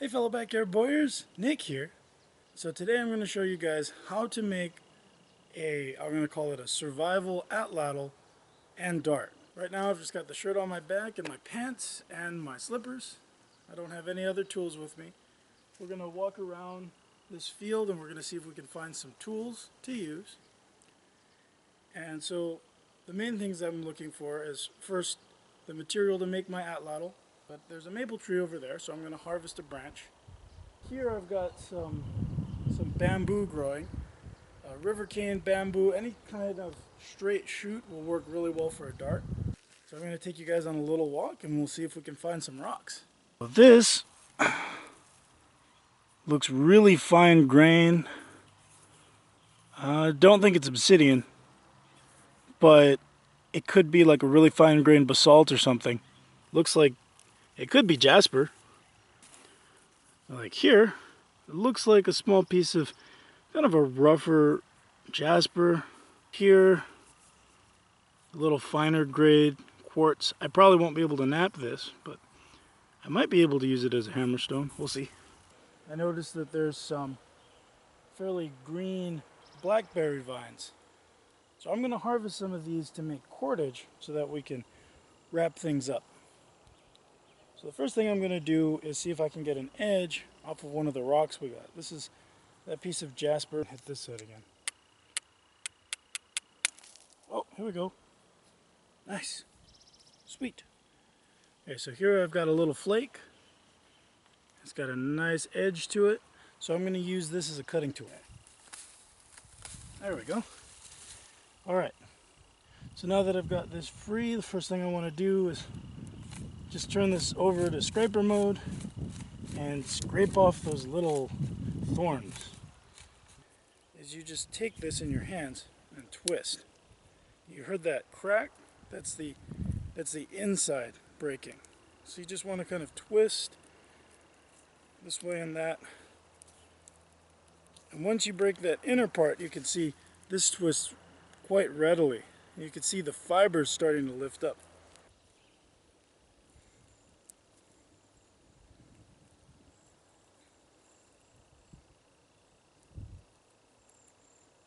Hey fellow backyard boyers, Nick here. So today I'm going to show you guys how to make I'm going to call it a survival atlatl and dart. Right now I've just got the shirt on my back and my pants and my slippers. I don't have any other tools with me. We're going to walk around this field and we're going to see if we can find some tools to use. And so the main things I'm looking for is first the material to make my atlatl. But there's a maple tree over there, so I'm going to harvest a branch. Here I've got some bamboo growing. River cane, bamboo, any kind of straight shoot will work really well for a dart. So I'm going to take you guys on a little walk and we'll see if we can find some rocks. Well, this looks really fine grain. I don't think it's obsidian, but it could be like a really fine grained basalt or something. Looks like it could be jasper. Like here, it looks like a small piece of kind of a rougher jasper. Here, a little finer grade quartz. I probably won't be able to knap this, but I might be able to use it as a hammerstone. We'll see. I noticed that there's some fairly green blackberry vines. So I'm going to harvest some of these to make cordage so that we can wrap things up. So the first thing I'm going to do is see if I can get an edge off of one of the rocks we got. This is that piece of jasper. Hit this side again. Oh, here we go. Nice. Sweet. Okay, so here I've got a little flake. It's got a nice edge to it. So I'm going to use this as a cutting tool. There we go. Alright. So now that I've got this free, the first thing I want to do is just turn this over to scraper mode and scrape off those little thorns. Is you just take this in your hands and twist. You heard that crack? That's the inside breaking. So you just want to kind of twist this way and that. And once you break that inner part, you can see this twists quite readily. You can see the fibers starting to lift up.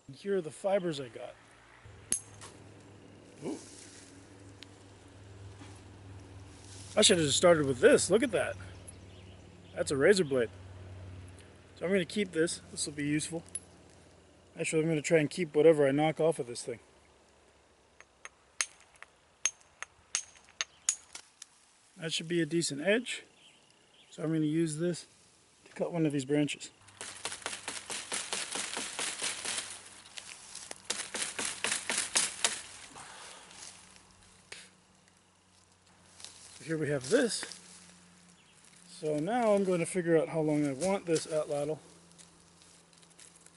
And here are the fibers I got. Ooh. I should have just started with this. Look at that. That's a razor blade. So I'm going to keep this. This will be useful. Actually, I'm going to try and keep whatever I knock off of this thing. That should be a decent edge. So I'm going to use this to cut one of these branches. So here we have this. So now I'm going to figure out how long I want this atlatl.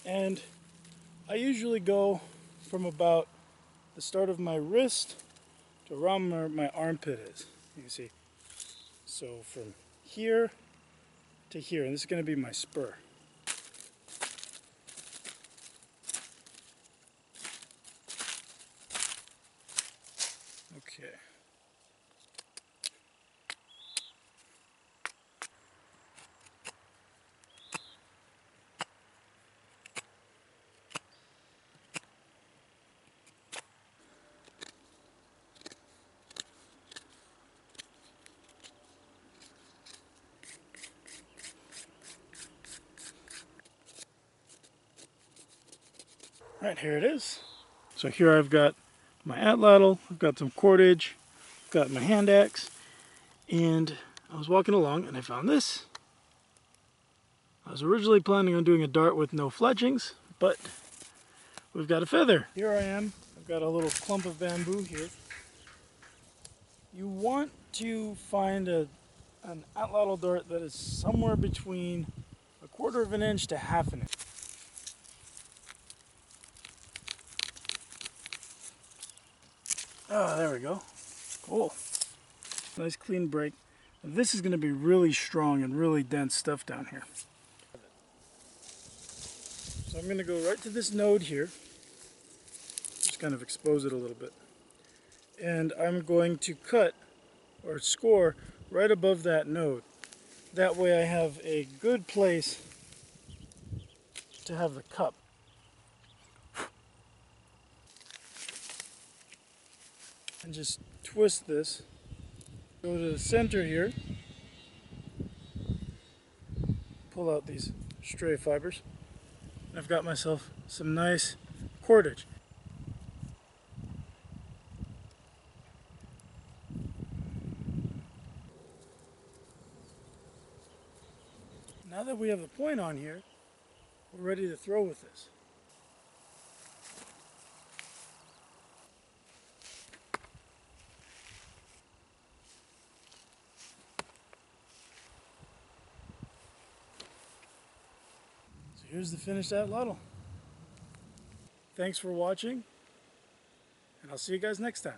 And I usually go from about the start of my wrist to around where my armpit is. You can see. So from here to here, and this is going to be my spur. Okay. Right, here it is. So here I've got my atlatl, I've got some cordage, I've got my hand axe, and I was walking along and I found this. I was originally planning on doing a dart with no fletchings, but we've got a feather. Here I am. I've got a little clump of bamboo here. You want to find an atlatl dart that is somewhere between 1/4 of an inch to 1/2 inch. Oh, there we go. Cool. Nice clean break. This is going to be really strong and really dense stuff down here. So I'm going to go right to this node here. Just kind of expose it a little bit. And I'm going to cut or score right above that node. That way I have a good place to have the cup. And just twist this. Go to the center here. Pull out these stray fibers. I've got myself some nice cordage. Now that we have the point on here, we're ready to throw with this. So here's the finished Atlatl. Thanks for watching, and I'll see you guys next time.